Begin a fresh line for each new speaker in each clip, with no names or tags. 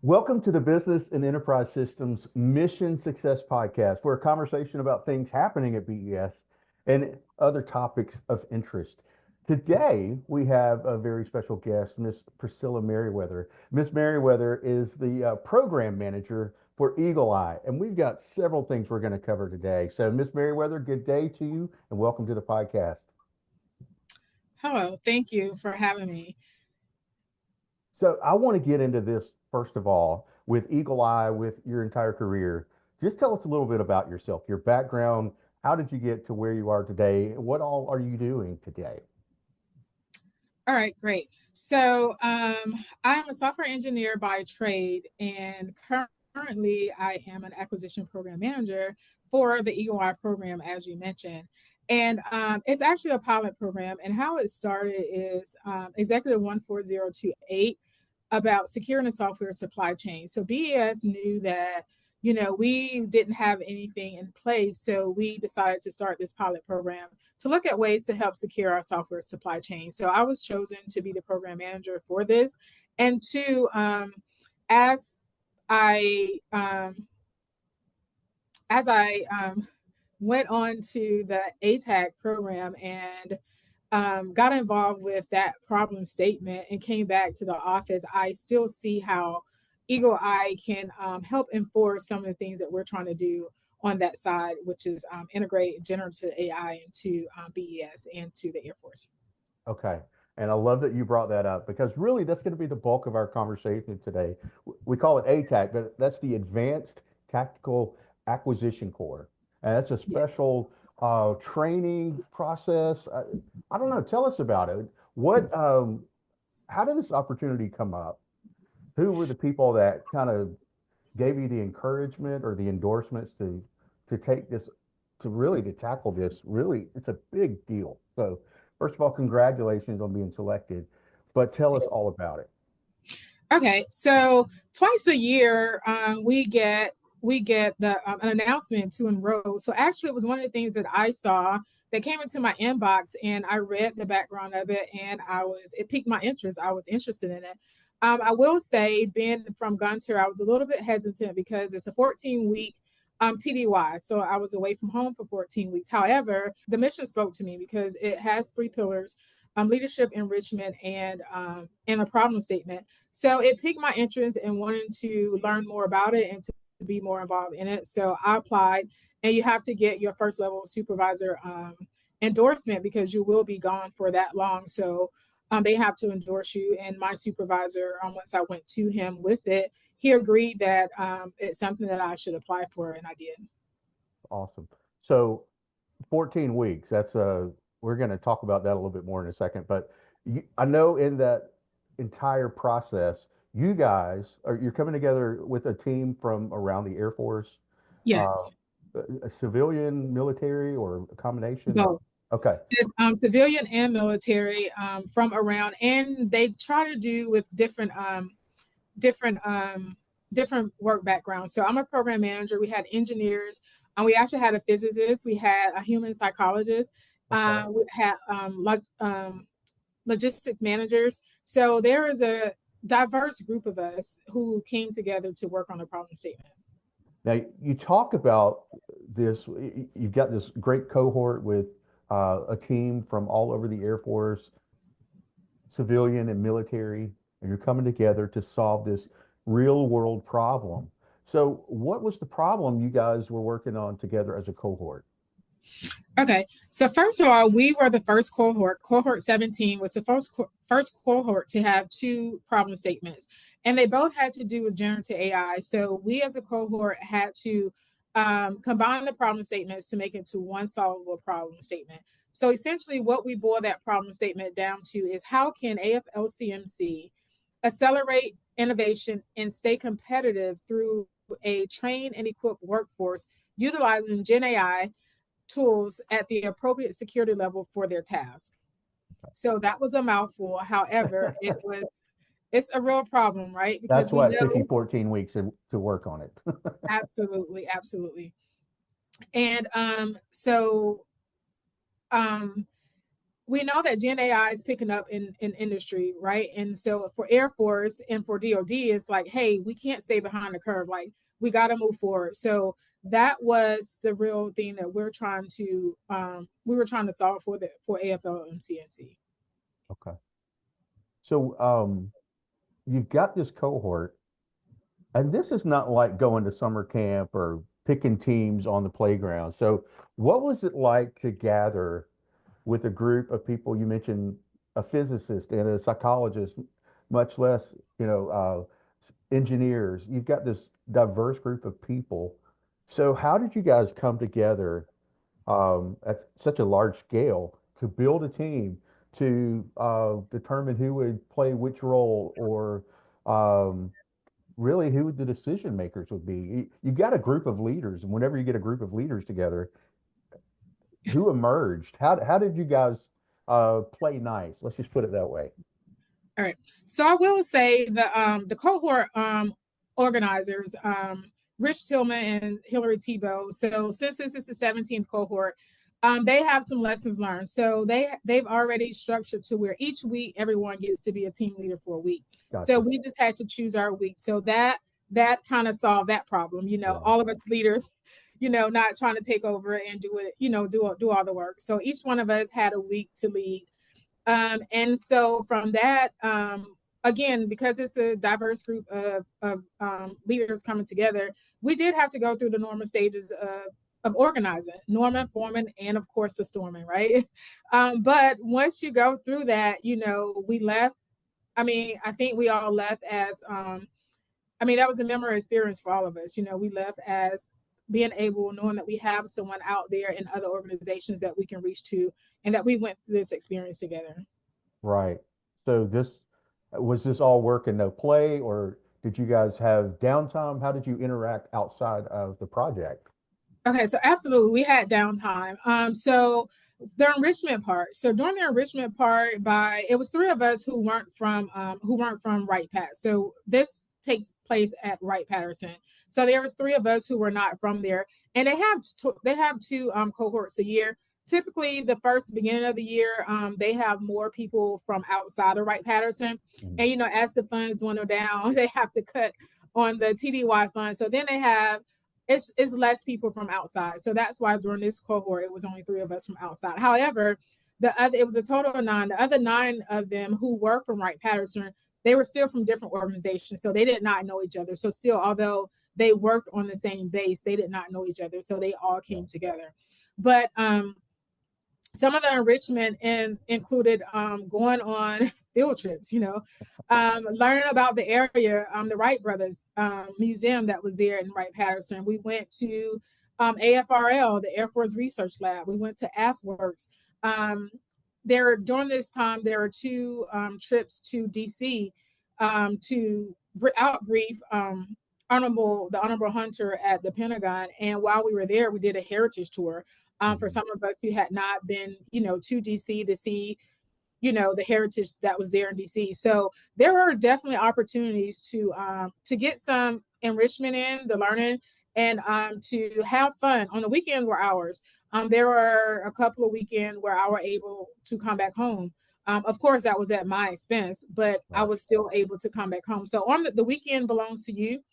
Welcome to the Business and Enterprise Systems Mission Success Podcast, for a conversation about things happening at BES and other topics of interest. Today, we have a very special guest, Miss Priscilla Merriweather. Miss Merriweather is the program manager for Eagle Eye, and we've got several things we're going to cover today. So, Miss Merriweather, good day to you, and welcome to the podcast.
Hello, thank you for having me.
So I want to get into this first of all with Eagle Eye, with your entire career. Just tell us a little bit about yourself, your background. How did you get to where you are today? What all are you doing today?
All right, great. I'm a software engineer by trade, and currently I am an acquisition program manager for the Eagle Eye program, as you mentioned. And it's actually a pilot program. And how it started is Executive 14028 about securing the software supply chain. So BES knew that, we didn't have anything in place. So we decided to start this pilot program to look at ways to help secure our software supply chain. So I was chosen to be the program manager for this. And two, as I as I went on to the ATAC program and got involved with that problem statement and came back to the office, I still see how Eagle Eye can help enforce some of the things that we're trying to do on that side, which is integrate generative AI into BES and to the Air Force.
Okay. And I love that you brought that up because really that's going to be the bulk of our conversation today. We call it ATAC, but that's the Advanced Tactical Acquisition Corps. And that's a
Yes.
special training process. I don't know. Tell us about it. How did this opportunity come up? Who were the people that kind of gave you the encouragement or the endorsements to take this, to tackle this? Really, it's a big deal. So first of all, congratulations on being selected, but tell us all about it.
Okay, so twice a year we get the an announcement to enroll. So actually, it was one of the things that I saw that came into my inbox, and I read the background of it, and it piqued my interest. I was interested in it. I will say, being from Gunter, I was a little bit hesitant because it's a 14-week TDY. So I was away from home for 14 weeks. However, the mission spoke to me because it has three pillars: leadership, enrichment, and a problem statement. So it piqued my interest in wanting to learn more about it and to be more involved in it. So I applied, and you have to get your first level supervisor endorsement because you will be gone for that long. So they have to endorse you. And my supervisor, once I went to him with it, he agreed that it's something that I should apply for, and I did.
Awesome. So 14 weeks, we're going to talk about that a little bit more in a second, but I know in that entire process, you're coming together with a team from around the Air Force, uh,
Yes,
a civilian, military, or a combination of,
both.
okay.
It's civilian and military from around, and they try to do with different different work backgrounds. So I'm a program manager. We had engineers, and we actually had a physicist. We had a human psychologist.
Okay.
We had logistics managers. So there is a diverse group of us who came together to work on a problem statement.
Now you talk about this, you've got this great cohort with a team from all over the Air Force, civilian and military, and you're coming together to solve this real world problem. So, what was the problem you guys were working on together as a cohort?
Okay, so first of all, we were the first cohort. Cohort 17 was the first cohort to have two problem statements, and they both had to do with generative AI. So we, as a cohort, had to combine the problem statements to make it to one solvable problem statement. So essentially, what we boil that problem statement down to is how can AFLCMC accelerate innovation and stay competitive through a trained and equipped workforce utilizing Gen AI tools at the appropriate security level for their task. So that was a mouthful. However, it's a real problem, right? Because
That's
we
why it took you
know
14 weeks to work on it.
absolutely, absolutely. And um we know that Gen AI is picking up in industry, right? And so for Air Force and for DoD, it's like, hey, we can't stay behind the curve. Like, we got to move forward. So that was the real thing that we were trying to solve for AFL-CNC.
Okay. So you've got this cohort, and this is not like going to summer camp or picking teams on the playground. So what was it like to gather with a group of people? You mentioned a physicist and a psychologist, much less, engineers. You've got this diverse group of people. So how did you guys come together at such a large scale to build a team to determine who would play which role, or um, really who the decision makers would be? You've got a group of leaders, and whenever you get a group of leaders together, who emerged? How did you guys play nice? Let's just put it that way.
All right. So I will say the cohort organizers, Rich Tillman and Hillary Tebow. So since this is the 17th cohort, they have some lessons learned. So they've already structured to where each week everyone gets to be a team leader for a week. So
Gotcha.
we just had to choose our week. So that kind of solved that problem.
Yeah.
All of us leaders, not trying to take over and do it, do all the work. So each one of us had a week to lead. And so from that, again, because it's a diverse group of leaders coming together, we did have to go through the normal stages of organizing, norming, forming, and of course the storming, right? But once you go through that, we left. I mean, I think we all left as, that was a memorable experience for all of us. We left as being able, knowing that we have someone out there in other organizations that we can reach to, and that we went through this experience together.
Right. So this all work and no play, or did you guys have downtime? How did you interact outside of the project?
Okay, so absolutely, we had downtime. So the enrichment part. So during the enrichment part, it was three of us who weren't from Wright Pat. So this takes place at Wright Patterson. So there was three of us who were not from there, and they have two cohorts a year. Typically, the first beginning of the year, they have more people from outside of Wright Patterson,
Mhm.
and as the funds dwindle down, they have to cut on the TDY fund. So then they have it's less people from outside. So that's why during this cohort, it was only three of us from outside. However, it was a total of 9. The other 9 of them who were from Wright Patterson, they were still from different organizations. So they did not know each other. So still, although they worked on the same base, they did not know each other. So they all came together. But some of the enrichment included going on field trips, learning about the area, the Wright Brothers Museum that was there in Wright Patterson. We went to AFRL, the Air Force Research Lab. We went to AFWorks. During this time, there were 2 trips to DC to outbrief the Honorable Hunter at the Pentagon. And while we were there, we did a heritage tour for
Mhm.
some of us who had not been, to DC to see, the heritage that was there in DC. So there are definitely opportunities to get some enrichment in the learning, and to have fun. On the weekends were ours. There were a couple of weekends where I were able to come back home. Of course, that was at my expense, but I
Right.
was still able to come back home. So on the weekend belongs to you.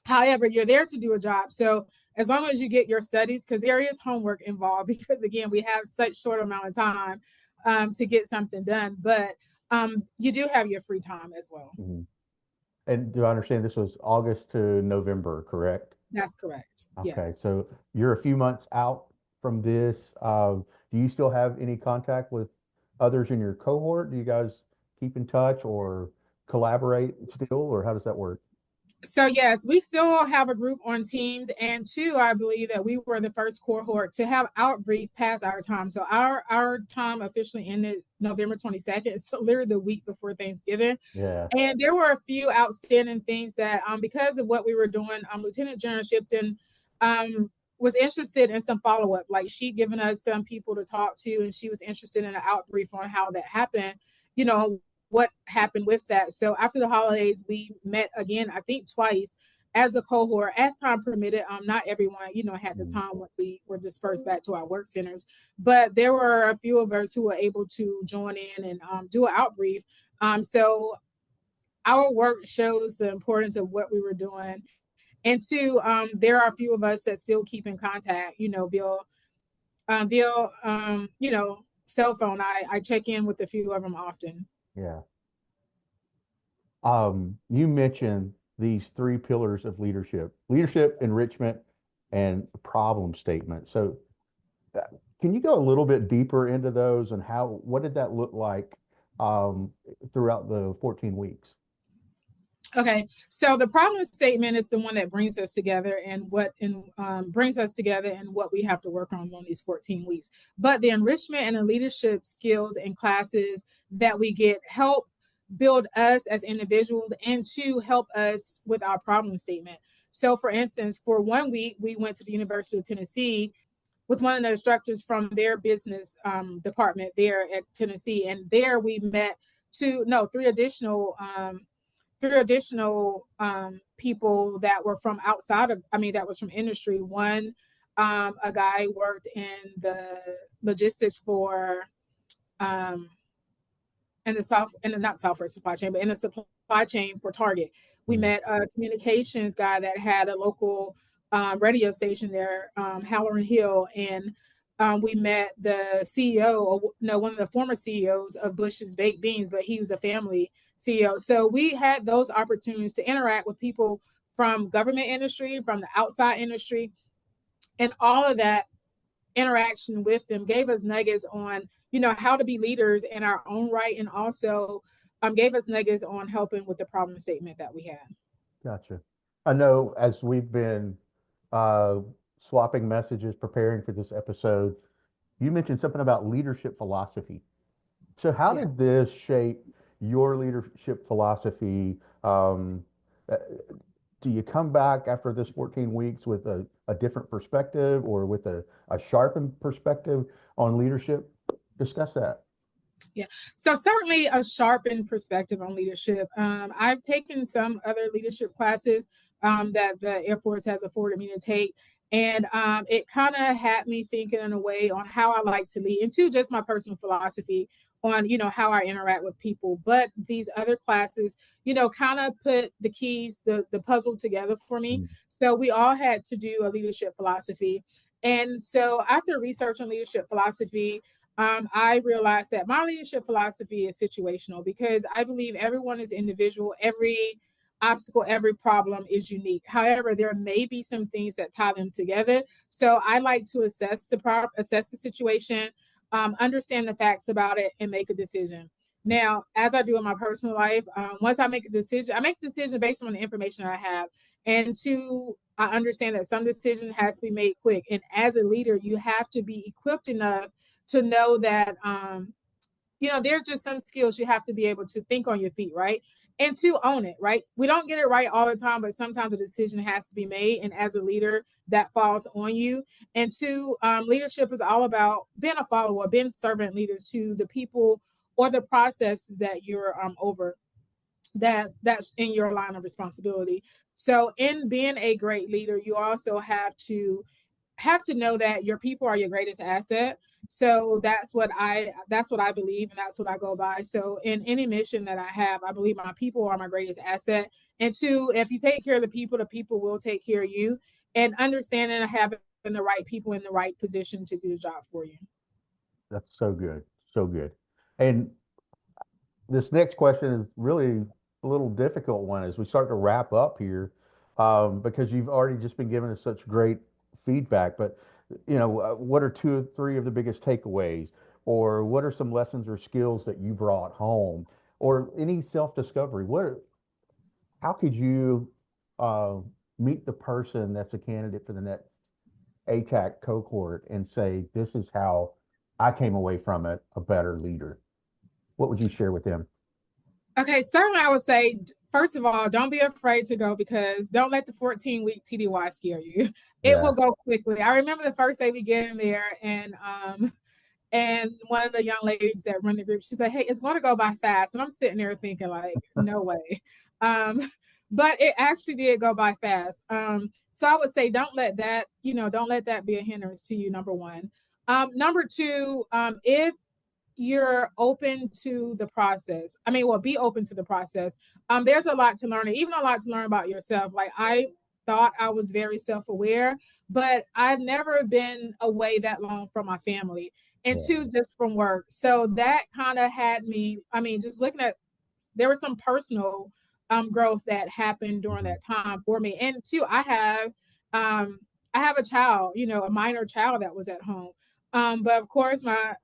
However, you're there to do a job. So as long as you get your studies, because there is homework involved, because again, we have such short amount of time to get something done, but you do have your free time as well.
Mhm. And do I understand this was August to November, correct?
That's correct.
Okay,
Yes.
so you're a few months out from this. Do you still have any contact with others in your cohort? Do you guys keep in touch or collaborate still, or how does that work?
So yes, we still have a group on Teams, and 2, I believe that we were the first cohort to have outbrief past our time. So our time officially ended November 22nd, so literally the week before Thanksgiving.
Yeah.
And there were a few outstanding things that, because of what we were doing, Lieutenant General Shipton was interested in some follow up. Like, she'd given us some people to talk to, and she was interested in an outbrief on how that happened. You know what happened with that. So after the holidays, we met again, I think twice, as a cohort, as time permitted. Not everyone, had the time once we were dispersed back to our work centers, but there were a few of us who were able to join in and do an outbrief. So our work shows the importance of what we were doing. And two, there are a few of us that still keep in contact, via cell phone. I check in with a few of them often.
Yeah. You mentioned these three pillars of leadership, enrichment, and problem statement. So uh, can you go a little bit deeper into those and what did that look like um, throughout the 14 weeks?
Okay, so the problem statement is the one that brings us together and brings us together and what we have to work on these 14 weeks. But the enrichment and the leadership skills and classes that we get help build us as individuals and to help us with our problem statement. So, for instance, for 1 week, we went to the University of Tennessee with one of the instructors from their business department there at Tennessee, and there we met three additional people that were from that was from industry. One, a guy worked in the logistics for, not software supply chain, but in the supply chain for Target. We met a communications guy that had a local radio station there, Halloran Hill, and we met the CEO, or no, one of the former CEOs of Bush's Baked Beans, but he was a family CEO. So we had those opportunities to interact with people from government industry, from the outside industry, and all of that interaction with them gave us nuggets on, how to be leaders in our own right, and also gave us nuggets on helping with the problem statement that we had.
Gotcha. I know as we've been uh, swapping messages preparing for this episode, you mentioned something about leadership philosophy. So how
Yeah.
did this shape your leadership philosophy? Uh, do you come back after this 14 weeks with a different perspective or with a sharpened perspective on leadership? Discuss that.
Yeah. So certainly a sharpened perspective on leadership. I've taken some other leadership classes that the Air Force has afforded me to take. And it kind of had me thinking in a way on how I like to lead, and to just my personal philosophy on, how I interact with people. But these other classes, kind of put the keys, the puzzle together for me.
Mm.
So we all had to do a leadership philosophy. And so after research on leadership philosophy, I realized that my leadership philosophy is situational, because I believe everyone is individual. Every obstacle, every problem is unique. However, there may be some things that tie them together. So I like to assess the situation, understand the facts about it, and make a decision. Now, as I do in my personal life, once I make I make a decision based on the information I have. And two, I understand that some decision has to be made quick. And as a leader, you have to be equipped enough to know that there's just some skills you have to be able to think on your feet, right? And to own it, right? We don't get it right all the time, but sometimes a decision has to be made. And as a leader, that falls on you. And two, leadership is all about being a follower, being servant leaders to the people or the processes that you're over. That's in your line of responsibility. So in being a great leader, you also have to know that your people are your greatest asset. So that's what I believe, and that's what I go by. So in any mission that I have, I believe my people are my greatest asset. And two, if you take care of the people will take care of you. And understanding and having the right people in the right position to do the job for you.
That's so good. So good. And this next question is really a little difficult one as we start to wrap up here, because you've already just been giving us such great feedback. But what are two or three of the biggest takeaways, or what are some lessons or skills that you brought home, or any self-discovery? How could you uh, meet the person that's a candidate for the next ATAC cohort and say, this is how I came away from it a better leader? What would you share with them?
Okay, certainly I would say, first of all, don't be afraid to go, because don't let the 14-week TDY scare you. It
Yeah.
will go quickly. I remember the first day we get in there, and And one of the young ladies that run the group, she said, "Hey, it's going to go by fast." And I'm sitting there thinking, like, no way. Um, but it actually did go by fast. So I would say don't let that, don't let that be a hindrance to you, number one. Number two, if you're open to the process, be open to the process. There's a lot to learn, and even a lot to learn about yourself. Like, I thought I was very self-aware, but I've never been away that long from my family, and
Yeah.
two, just from work. So that kind of had me, just looking at, there was some personal growth that happened during
Mhm.
that time for me. And two, um, I have a child, a minor child that was at home. But of course,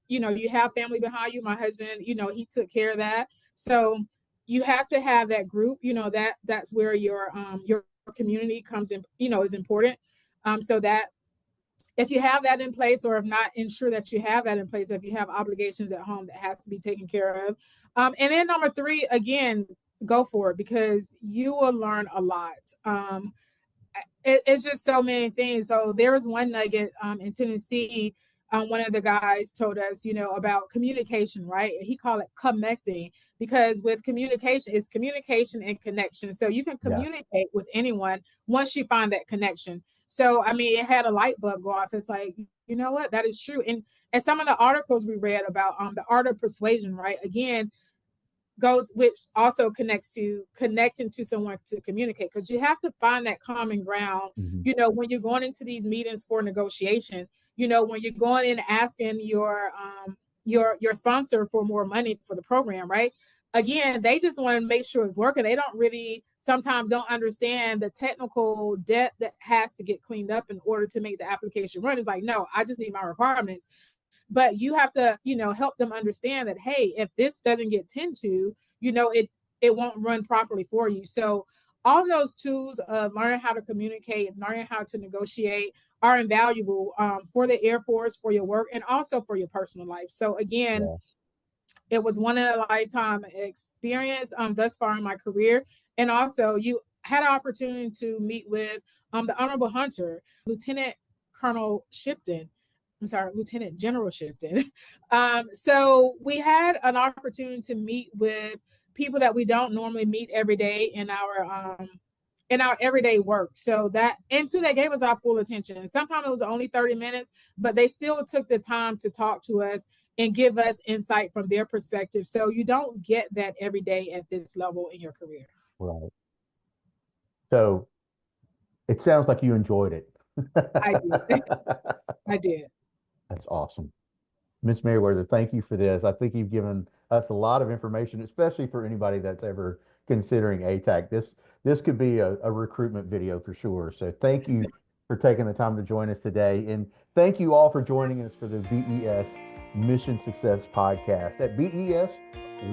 you have family behind you. My husband, he took care of that. So you have to have that group, that's where your community comes in, is important. So that if you have that in place, or if not, ensure that you have that in place. If you have obligations at home that has to be taken care of. And then number three, again, go for it, because you will learn a lot. It's just so many things. So there was one nugget in Tennessee. One of the guys told us, about communication, right? He called it connecting, because with communication, it's communication and connection. So you can
Yeah.
communicate with anyone once you find that connection. So, it had a light bulb go off. It's like, you know what? That is true. And some of the articles we read about the art of persuasion, right? Again, which also connects to connecting to someone to communicate, because you have to find that common ground.
Mhm.
When you're going into these meetings for negotiation, when you're going in asking your sponsor for more money for the program, right? Again, they just want to make sure it's working. They don't really sometimes don't understand the technical debt that has to get cleaned up in order to make the application run. It's like, no, I just need my requirements. But you have to, help them understand that, hey, if this doesn't get tended to, it won't run properly for you. So all those tools of learning how to communicate, learning how to negotiate are invaluable for the Air Force, for your work, and also for your personal life. So again,
Yeah.
it was one in a lifetime experience thus far in my career. And also, you had an opportunity to meet with the Honorable Hunter, Lieutenant Colonel Shipton. I'm sorry, Lieutenant General Shipton. So we had an opportunity to meet with people that we don't normally meet every day in our everyday work. So that, and two, they gave us our full attention. Sometimes it was only 30 minutes, but they still took the time to talk to us and give us insight from their perspective. So you don't get that every day at this level in your career.
Right. So it sounds like you enjoyed it.
I did. I did.
That's awesome. Miss Merriweather, thank you for this. I think you've given us a lot of information, especially for anybody that's ever considering ATAC. This could be a recruitment video for sure. So thank you for taking the time to join us today. And thank you all for joining us for the BES Mission Success Podcast. At BES,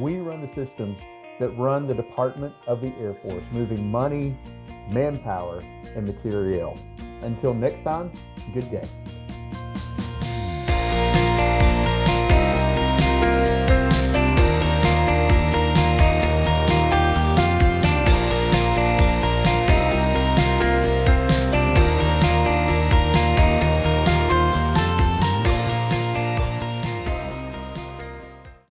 we run the systems that run the Department of the Air Force, moving money, manpower, and materiel. Until next time, good day.